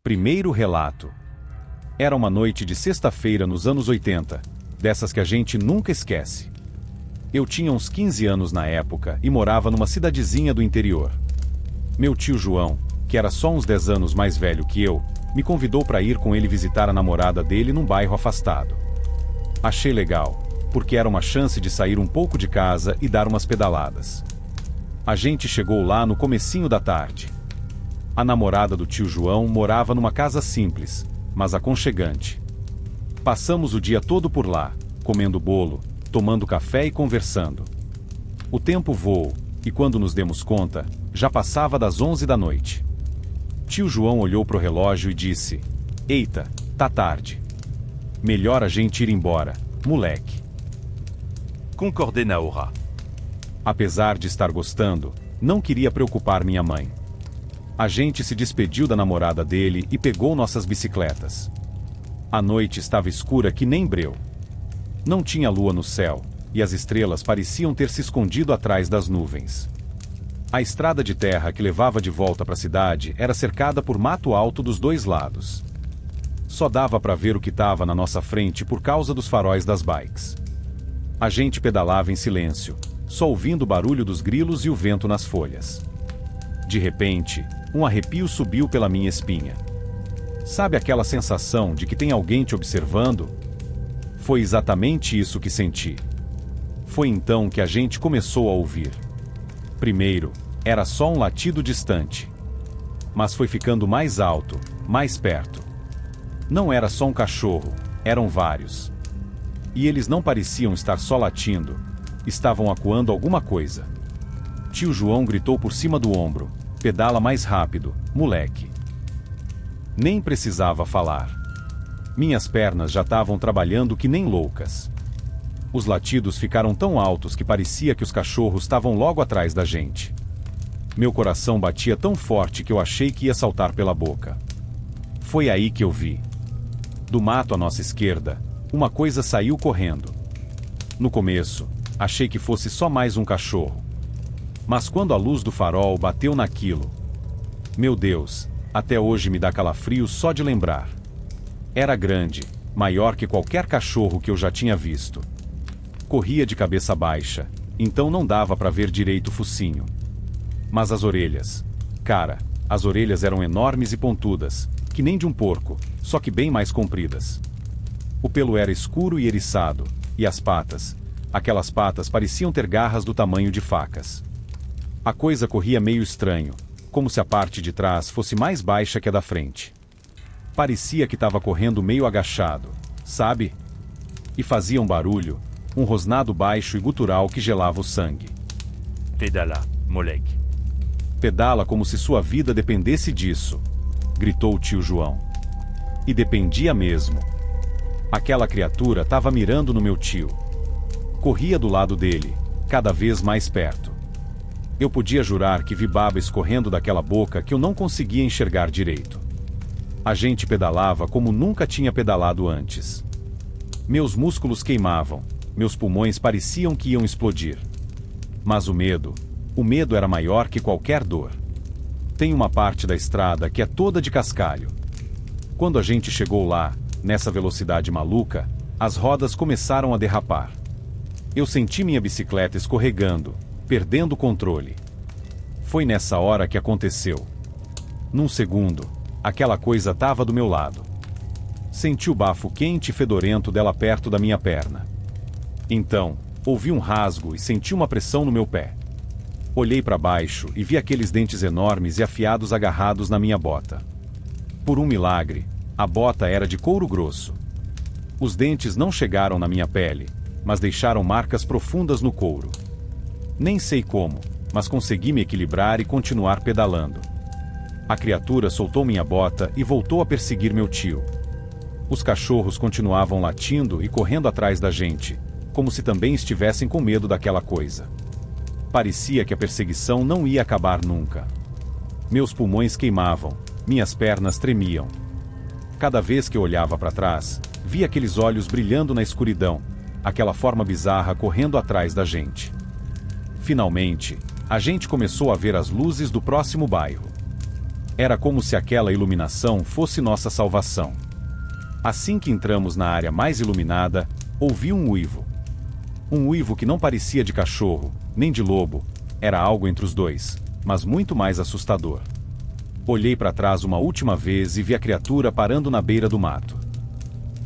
Primeiro relato. Era uma noite de sexta-feira nos anos 80, dessas que a gente nunca esquece. Eu tinha uns 15 anos na época e morava numa cidadezinha do interior. Meu tio João, que era só uns 10 anos mais velho que eu, me convidou para ir com ele visitar a namorada dele num bairro afastado. Achei legal, porque era uma chance de sair um pouco de casa e dar umas pedaladas. A gente chegou lá no comecinho da tarde. A namorada do tio João morava numa casa simples, mas aconchegante. Passamos o dia todo por lá, comendo bolo, tomando café e conversando. O tempo voou, e quando nos demos conta, já passava das 11 da noite. Tio João olhou pro relógio e disse: "Eita, tá tarde. Melhor a gente ir embora, moleque." Concordei na hora. Apesar de estar gostando, não queria preocupar minha mãe. A gente se despediu da namorada dele e pegou nossas bicicletas. A noite estava escura que nem breu. Não tinha lua no céu, e as estrelas pareciam ter se escondido atrás das nuvens. A estrada de terra que levava de volta para a cidade era cercada por mato alto dos dois lados. Só dava para ver o que estava na nossa frente por causa dos faróis das bikes. A gente pedalava em silêncio, só ouvindo o barulho dos grilos e o vento nas folhas. De repente, um arrepio subiu pela minha espinha. Sabe aquela sensação de que tem alguém te observando? Foi exatamente isso que senti. Foi então que a gente começou a ouvir. Primeiro, era só um latido distante. Mas foi ficando mais alto, mais perto. Não era só um cachorro, eram vários. E eles não pareciam estar só latindo, estavam acuando alguma coisa. Tio João gritou por cima do ombro: "Pedala mais rápido, moleque." Nem precisava falar. Minhas pernas já estavam trabalhando que nem loucas. Os latidos ficaram tão altos que parecia que os cachorros estavam logo atrás da gente. Meu coração batia tão forte que eu achei que ia saltar pela boca. Foi aí que eu vi. Do mato à nossa esquerda, uma coisa saiu correndo. No começo, achei que fosse só mais um cachorro. Mas quando a luz do farol bateu naquilo... Meu Deus, até hoje me dá calafrio só de lembrar. Era grande, maior que qualquer cachorro que eu já tinha visto. Corria de cabeça baixa, então não dava para ver direito o focinho. Mas as orelhas... Cara, as orelhas eram enormes e pontudas, que nem de um porco, só que bem mais compridas. O pelo era escuro e eriçado, e as patas... Aquelas patas pareciam ter garras do tamanho de facas. A coisa corria meio estranho, como se a parte de trás fosse mais baixa que a da frente. Parecia que estava correndo meio agachado, sabe? E fazia um barulho, um rosnado baixo e gutural que gelava o sangue. Pedala, moleque. "Pedala como se sua vida dependesse disso", gritou o tio João. E dependia mesmo. Aquela criatura estava mirando no meu tio. Corria do lado dele, cada vez mais perto. Eu podia jurar que vi baba escorrendo daquela boca que eu não conseguia enxergar direito. A gente pedalava como nunca tinha pedalado antes. Meus músculos queimavam, meus pulmões pareciam que iam explodir. Mas o medo era maior que qualquer dor. Tem uma parte da estrada que é toda de cascalho. Quando a gente chegou lá, nessa velocidade maluca, as rodas começaram a derrapar. Eu senti minha bicicleta escorregando, perdendo o controle. Foi nessa hora que aconteceu. Num segundo, aquela coisa estava do meu lado. Senti o bafo quente e fedorento dela perto da minha perna. Então, ouvi um rasgo e senti uma pressão no meu pé. Olhei para baixo e vi aqueles dentes enormes e afiados agarrados na minha bota. Por um milagre, a bota era de couro grosso. Os dentes não chegaram na minha pele, mas deixaram marcas profundas no couro. Nem sei como, mas consegui me equilibrar e continuar pedalando. A criatura soltou minha bota e voltou a perseguir meu tio. Os cachorros continuavam latindo e correndo atrás da gente, como se também estivessem com medo daquela coisa. Parecia que a perseguição não ia acabar nunca. Meus pulmões queimavam, minhas pernas tremiam. Cada vez que eu olhava para trás, via aqueles olhos brilhando na escuridão, aquela forma bizarra correndo atrás da gente. Finalmente, a gente começou a ver as luzes do próximo bairro. Era como se aquela iluminação fosse nossa salvação. Assim que entramos na área mais iluminada, ouvi um uivo. Um uivo que não parecia de cachorro, nem de lobo, era algo entre os dois, mas muito mais assustador. Olhei para trás uma última vez e vi a criatura parando na beira do mato.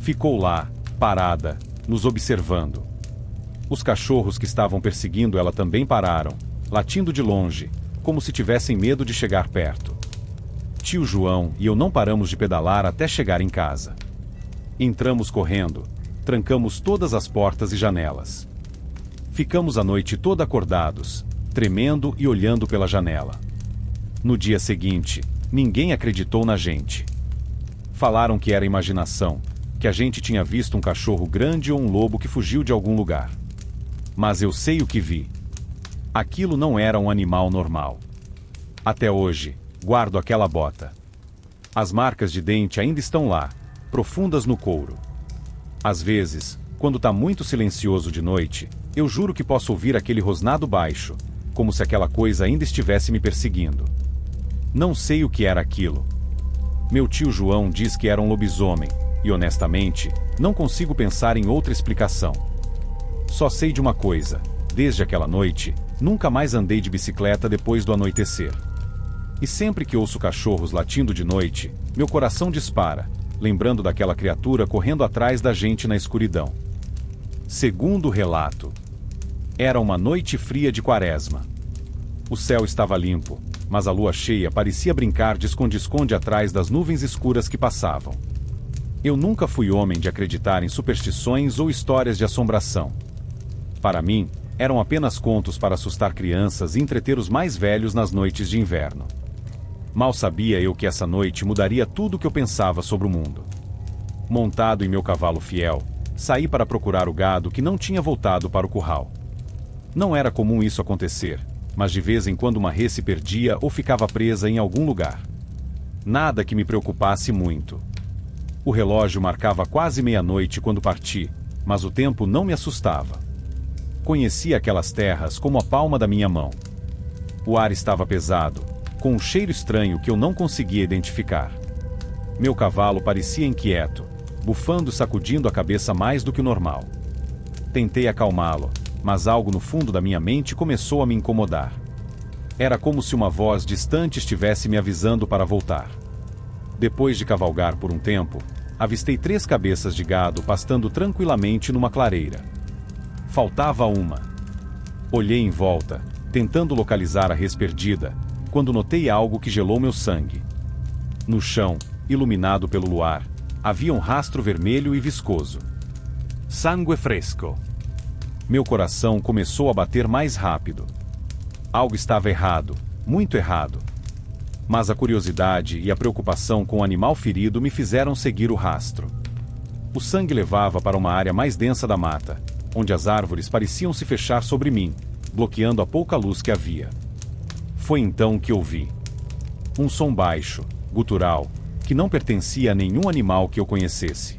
Ficou lá, parada, nos observando. Os cachorros que estavam perseguindo ela também pararam, latindo de longe, como se tivessem medo de chegar perto. Tio João e eu não paramos de pedalar até chegar em casa. Entramos correndo, trancamos todas as portas e janelas. Ficamos a noite toda acordados, tremendo e olhando pela janela. No dia seguinte, ninguém acreditou na gente. Falaram que era imaginação, que a gente tinha visto um cachorro grande ou um lobo que fugiu de algum lugar. Mas eu sei o que vi. Aquilo não era um animal normal. Até hoje, guardo aquela bota. As marcas de dente ainda estão lá, profundas no couro. Às vezes, quando tá muito silencioso de noite, eu juro que posso ouvir aquele rosnado baixo, como se aquela coisa ainda estivesse me perseguindo. Não sei o que era aquilo. Meu tio João diz que era um lobisomem, e honestamente, não consigo pensar em outra explicação. Só sei de uma coisa: desde aquela noite, nunca mais andei de bicicleta depois do anoitecer. E sempre que ouço cachorros latindo de noite, meu coração dispara, lembrando daquela criatura correndo atrás da gente na escuridão. Segundo o relato, era uma noite fria de quaresma. O céu estava limpo, mas a lua cheia parecia brincar de esconde-esconde atrás das nuvens escuras que passavam. Eu nunca fui homem de acreditar em superstições ou histórias de assombração. Para mim, eram apenas contos para assustar crianças e entreter os mais velhos nas noites de inverno. Mal sabia eu que essa noite mudaria tudo o que eu pensava sobre o mundo. Montado em meu cavalo fiel, saí para procurar o gado que não tinha voltado para o curral. Não era comum isso acontecer, mas de vez em quando uma res se perdia ou ficava presa em algum lugar. Nada que me preocupasse muito. O relógio marcava quase meia-noite quando parti, mas o tempo não me assustava. Conhecia aquelas terras como a palma da minha mão. O ar estava pesado, com um cheiro estranho que eu não conseguia identificar. Meu cavalo parecia inquieto, bufando e sacudindo a cabeça mais do que o normal. Tentei acalmá-lo, mas algo no fundo da minha mente começou a me incomodar. Era como se uma voz distante estivesse me avisando para voltar. Depois de cavalgar por um tempo, avistei 3 cabeças de gado pastando tranquilamente numa clareira. Faltava uma. Olhei em volta, tentando localizar a res perdida, quando notei algo que gelou meu sangue. No chão, iluminado pelo luar, havia um rastro vermelho e viscoso. Sangue fresco. Meu coração começou a bater mais rápido. Algo estava errado, muito errado. Mas a curiosidade e a preocupação com o animal ferido me fizeram seguir o rastro. O sangue levava para uma área mais densa da mata, onde as árvores pareciam se fechar sobre mim, bloqueando a pouca luz que havia. Foi então que ouvi um som baixo, gutural, que não pertencia a nenhum animal que eu conhecesse.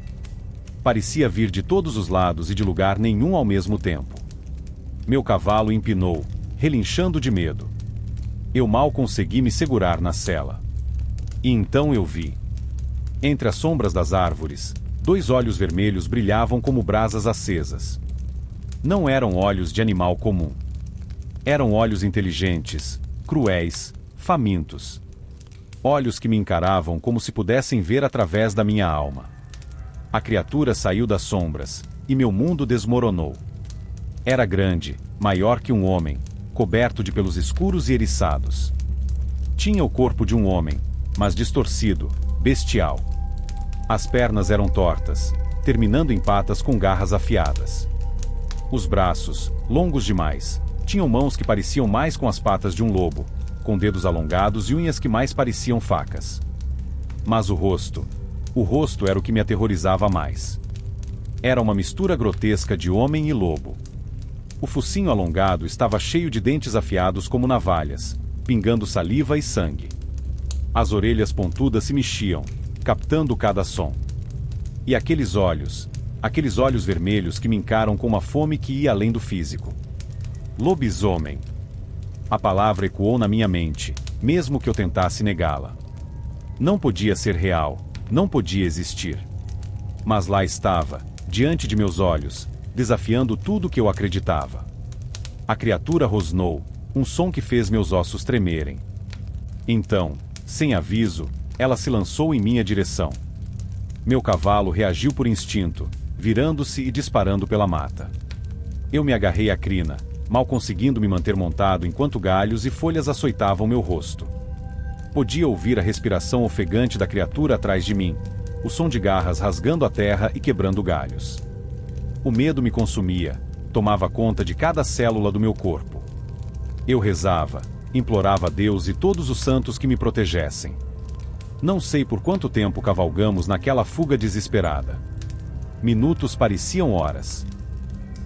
Parecia vir de todos os lados e de lugar nenhum ao mesmo tempo. Meu cavalo empinou, relinchando de medo. Eu mal consegui me segurar na sela. E então eu vi. Entre as sombras das árvores, 2 olhos vermelhos brilhavam como brasas acesas. Não eram olhos de animal comum. Eram olhos inteligentes, cruéis, famintos. Olhos que me encaravam como se pudessem ver através da minha alma. A criatura saiu das sombras, e meu mundo desmoronou. Era grande, maior que um homem, coberto de pelos escuros e eriçados. Tinha o corpo de um homem, mas distorcido, bestial. As pernas eram tortas, terminando em patas com garras afiadas. Os braços, longos demais, tinham mãos que pareciam mais com as patas de um lobo, com dedos alongados e unhas que mais pareciam facas. Mas o rosto era o que me aterrorizava mais. Era uma mistura grotesca de homem e lobo. O focinho alongado estava cheio de dentes afiados como navalhas, pingando saliva e sangue. As orelhas pontudas se mexiam, captando cada som. E aqueles olhos vermelhos que me encaram com uma fome que ia além do físico. Lobisomem. A palavra ecoou na minha mente, mesmo que eu tentasse negá-la. Não podia ser real, não podia existir. Mas lá estava, diante de meus olhos, desafiando tudo que eu acreditava. A criatura rosnou, um som que fez meus ossos tremerem. Então, sem aviso, ela se lançou em minha direção. Meu cavalo reagiu por instinto, virando-se e disparando pela mata. Eu me agarrei à crina, mal conseguindo me manter montado enquanto galhos e folhas açoitavam meu rosto. Podia ouvir a respiração ofegante da criatura atrás de mim, o som de garras rasgando a terra e quebrando galhos. O medo me consumia, tomava conta de cada célula do meu corpo. Eu rezava, implorava a Deus e todos os santos que me protegessem. Não sei por quanto tempo cavalgamos naquela fuga desesperada. Minutos pareciam horas.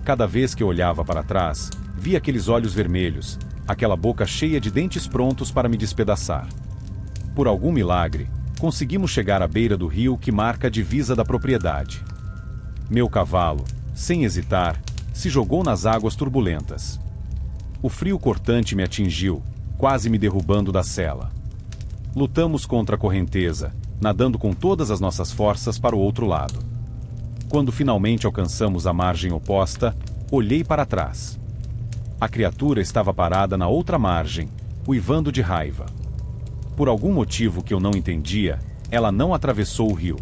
Cada vez que eu olhava para trás, via aqueles olhos vermelhos, aquela boca cheia de dentes prontos para me despedaçar. Por algum milagre, conseguimos chegar à beira do rio que marca a divisa da propriedade. Meu cavalo, sem hesitar, se jogou nas águas turbulentas. O frio cortante me atingiu, quase me derrubando da sela. Lutamos contra a correnteza, nadando com todas as nossas forças para o outro lado. Quando finalmente alcançamos a margem oposta, olhei para trás. A criatura estava parada na outra margem, uivando de raiva. Por algum motivo que eu não entendia, ela não atravessou o rio.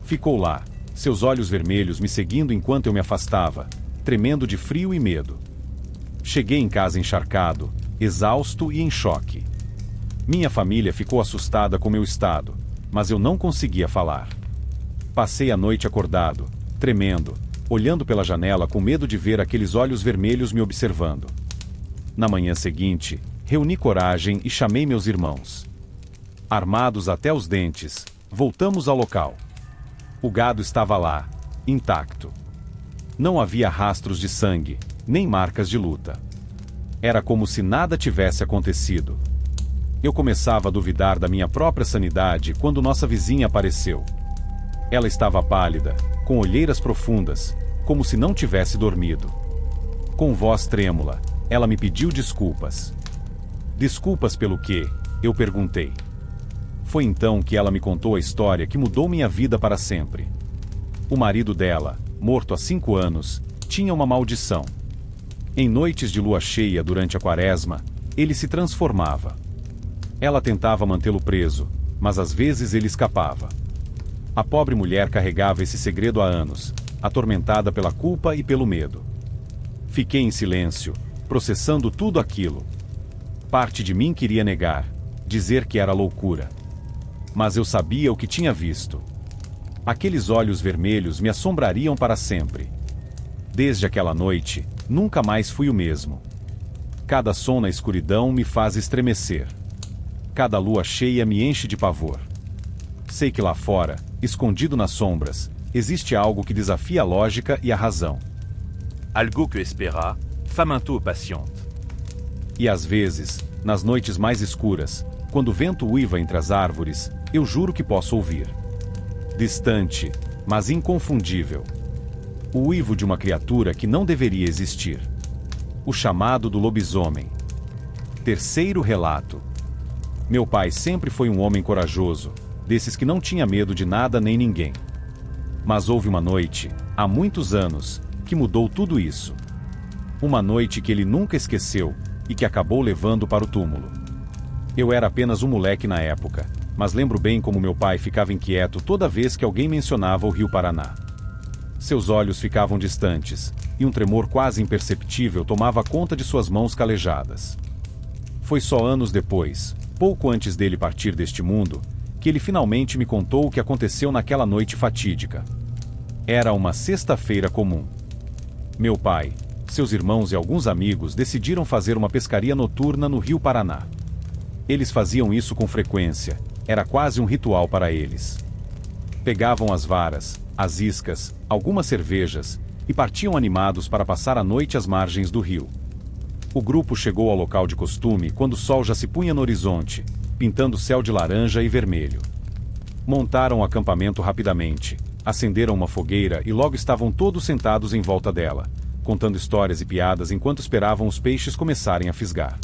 Ficou lá, seus olhos vermelhos me seguindo enquanto eu me afastava, tremendo de frio e medo. Cheguei em casa encharcado, exausto e em choque. Minha família ficou assustada com meu estado, mas eu não conseguia falar. Passei a noite acordado, tremendo, olhando pela janela com medo de ver aqueles olhos vermelhos me observando. Na manhã seguinte, reuni coragem e chamei meus irmãos. Armados até os dentes, voltamos ao local. O gado estava lá, intacto. Não havia rastros de sangue, nem marcas de luta. Era como se nada tivesse acontecido. Eu começava a duvidar da minha própria sanidade quando nossa vizinha apareceu. Ela estava pálida, com olheiras profundas, como se não tivesse dormido. Com voz trêmula, ela me pediu desculpas. Desculpas pelo quê? Eu perguntei. Foi então que ela me contou a história que mudou minha vida para sempre. O marido dela, morto há 5 anos, tinha uma maldição. Em noites de lua cheia durante a quaresma, ele se transformava. Ela tentava mantê-lo preso, mas às vezes ele escapava. A pobre mulher carregava esse segredo há anos, atormentada pela culpa e pelo medo. Fiquei em silêncio, processando tudo aquilo. Parte de mim queria negar, dizer que era loucura. Mas eu sabia o que tinha visto. Aqueles olhos vermelhos me assombrariam para sempre. Desde aquela noite, nunca mais fui o mesmo. Cada som na escuridão me faz estremecer. Cada lua cheia me enche de pavor. Sei que lá fora, escondido nas sombras, existe algo que desafia a lógica e a razão. Algo que espera, faminto patiente. E às vezes, nas noites mais escuras, quando o vento uiva entre as árvores, eu juro que posso ouvir. Distante, mas inconfundível. O uivo de uma criatura que não deveria existir. O chamado do lobisomem. Terceiro relato. Meu pai sempre foi um homem corajoso, desses que não tinha medo de nada nem ninguém. Mas houve uma noite, há muitos anos, que mudou tudo isso. Uma noite que ele nunca esqueceu e que acabou levando para o túmulo. Eu era apenas um moleque na época, mas lembro bem como meu pai ficava inquieto toda vez que alguém mencionava o Rio Paraná. Seus olhos ficavam distantes, e um tremor quase imperceptível tomava conta de suas mãos calejadas. Foi só anos depois, pouco antes dele partir deste mundo, que ele finalmente me contou o que aconteceu naquela noite fatídica. Era uma sexta-feira comum. Meu pai, seus irmãos e alguns amigos decidiram fazer uma pescaria noturna no Rio Paraná. Eles faziam isso com frequência, era quase um ritual para eles. Pegavam as varas, as iscas, algumas cervejas, e partiam animados para passar a noite às margens do rio. O grupo chegou ao local de costume quando o sol já se punha no horizonte, pintando o céu de laranja e vermelho. Montaram o acampamento rapidamente, acenderam uma fogueira e logo estavam todos sentados em volta dela, contando histórias e piadas enquanto esperavam os peixes começarem a fisgar.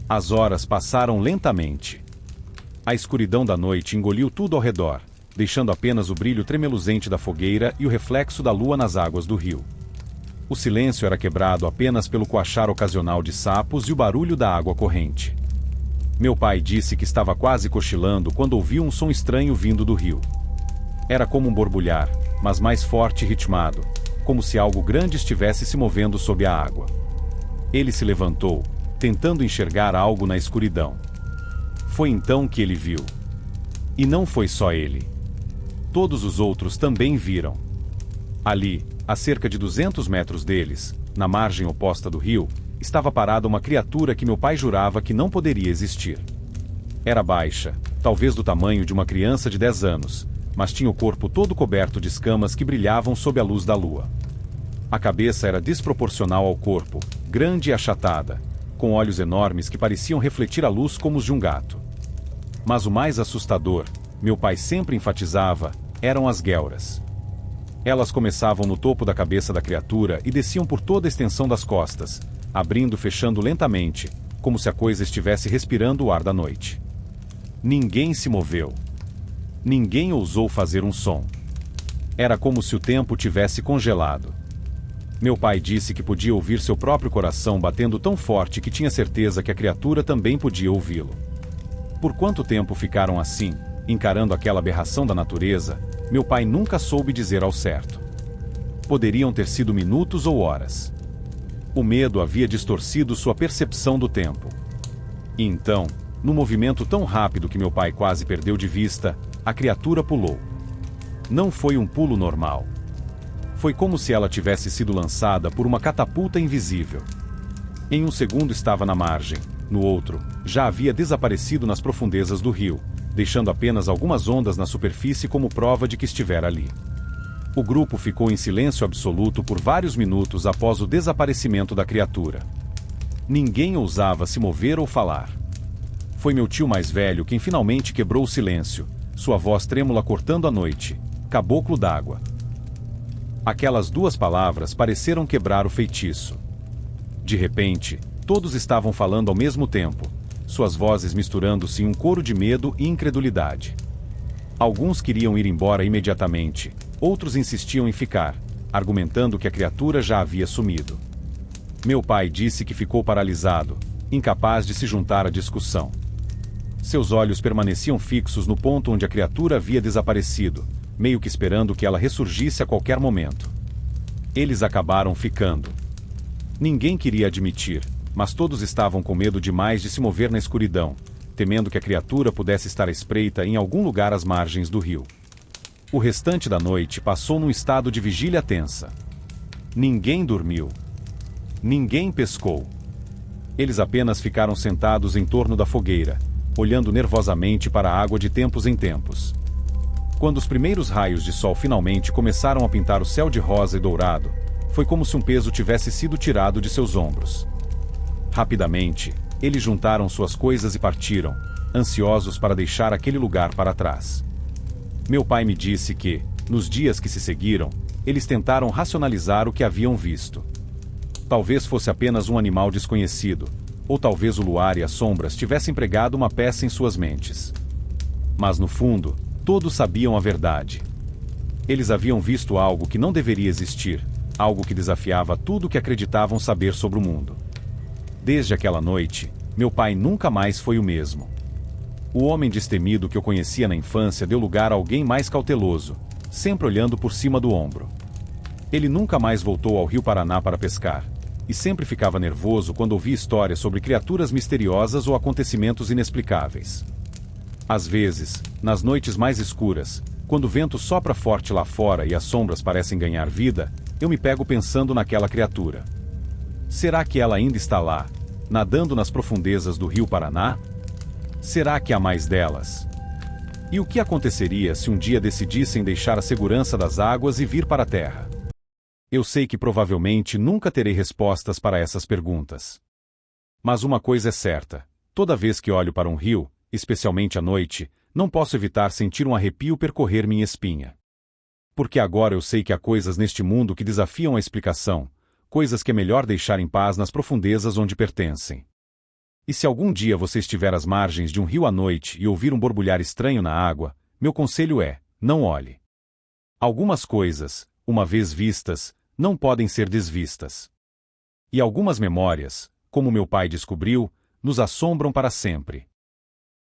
As horas passaram lentamente. A escuridão da noite engoliu tudo ao redor, deixando apenas o brilho tremeluzente da fogueira e o reflexo da lua nas águas do rio. O silêncio era quebrado apenas pelo coachar ocasional de sapos e o barulho da água corrente. Meu pai disse que estava quase cochilando quando ouviu um som estranho vindo do rio. Era como um borbulhar, mas mais forte e ritmado, como se algo grande estivesse se movendo sob a água. Ele se levantou, tentando enxergar algo na escuridão. Foi então que ele viu. E não foi só ele. Todos os outros também viram. Ali, a cerca de 200 metros deles, na margem oposta do rio, estava parada uma criatura que meu pai jurava que não poderia existir. Era baixa, talvez do tamanho de uma criança de 10 anos, mas tinha o corpo todo coberto de escamas que brilhavam sob a luz da lua. A cabeça era desproporcional ao corpo, grande e achatada, com olhos enormes que pareciam refletir a luz como os de um gato. Mas o mais assustador, meu pai sempre enfatizava, eram as guelras. Elas começavam no topo da cabeça da criatura e desciam por toda a extensão das costas, abrindo e fechando lentamente, como se a coisa estivesse respirando o ar da noite. Ninguém se moveu. Ninguém ousou fazer um som. Era como se o tempo tivesse congelado. Meu pai disse que podia ouvir seu próprio coração batendo tão forte que tinha certeza que a criatura também podia ouvi-lo. Por quanto tempo ficaram assim, encarando aquela aberração da natureza, meu pai nunca soube dizer ao certo. Poderiam ter sido minutos ou horas. O medo havia distorcido sua percepção do tempo. E então, num movimento tão rápido que meu pai quase perdeu de vista, a criatura pulou. Não foi um pulo normal. Foi como se ela tivesse sido lançada por uma catapulta invisível. Em um segundo estava na margem, no outro, já havia desaparecido nas profundezas do rio, deixando apenas algumas ondas na superfície como prova de que estivera ali. O grupo ficou em silêncio absoluto por vários minutos após o desaparecimento da criatura. Ninguém ousava se mover ou falar. Foi meu tio mais velho quem finalmente quebrou o silêncio, sua voz trêmula cortando a noite: "Caboclo d'água." Aquelas duas palavras pareceram quebrar o feitiço. De repente, todos estavam falando ao mesmo tempo, suas vozes misturando-se em um coro de medo e incredulidade. Alguns queriam ir embora imediatamente, outros insistiam em ficar, argumentando que a criatura já havia sumido. Meu pai disse que ficou paralisado, incapaz de se juntar à discussão. Seus olhos permaneciam fixos no ponto onde a criatura havia desaparecido, meio que esperando que ela ressurgisse a qualquer momento. Eles acabaram ficando. Ninguém queria admitir, mas todos estavam com medo demais de se mover na escuridão, temendo que a criatura pudesse estar à espreita em algum lugar às margens do rio. O restante da noite passou num estado de vigília tensa. Ninguém dormiu. Ninguém pescou. Eles apenas ficaram sentados em torno da fogueira, olhando nervosamente para a água de tempos em tempos. Quando os primeiros raios de sol finalmente começaram a pintar o céu de rosa e dourado, foi como se um peso tivesse sido tirado de seus ombros. Rapidamente, eles juntaram suas coisas e partiram, ansiosos para deixar aquele lugar para trás. Meu pai me disse que, nos dias que se seguiram, eles tentaram racionalizar o que haviam visto. Talvez fosse apenas um animal desconhecido, ou talvez o luar e as sombras tivessem pregado uma peça em suas mentes. Mas no fundo, todos sabiam a verdade. Eles haviam visto algo que não deveria existir, algo que desafiava tudo o que acreditavam saber sobre o mundo. Desde aquela noite, meu pai nunca mais foi o mesmo. O homem destemido que eu conhecia na infância deu lugar a alguém mais cauteloso, sempre olhando por cima do ombro. Ele nunca mais voltou ao Rio Paraná para pescar, e sempre ficava nervoso quando ouvia histórias sobre criaturas misteriosas ou acontecimentos inexplicáveis. Às vezes, nas noites mais escuras, quando o vento sopra forte lá fora e as sombras parecem ganhar vida, eu me pego pensando naquela criatura. Será que ela ainda está lá, nadando nas profundezas do Rio Paraná? Será que há mais delas? E o que aconteceria se um dia decidissem deixar a segurança das águas e vir para a Terra? Eu sei que provavelmente nunca terei respostas para essas perguntas. Mas uma coisa é certa: toda vez que olho para um rio, especialmente à noite, não posso evitar sentir um arrepio percorrer minha espinha. Porque agora eu sei que há coisas neste mundo que desafiam a explicação, coisas que é melhor deixar em paz nas profundezas onde pertencem. E se algum dia você estiver às margens de um rio à noite e ouvir um borbulhar estranho na água, meu conselho é: não olhe. Algumas coisas, uma vez vistas, não podem ser desvistas. E algumas memórias, como meu pai descobriu, nos assombram para sempre.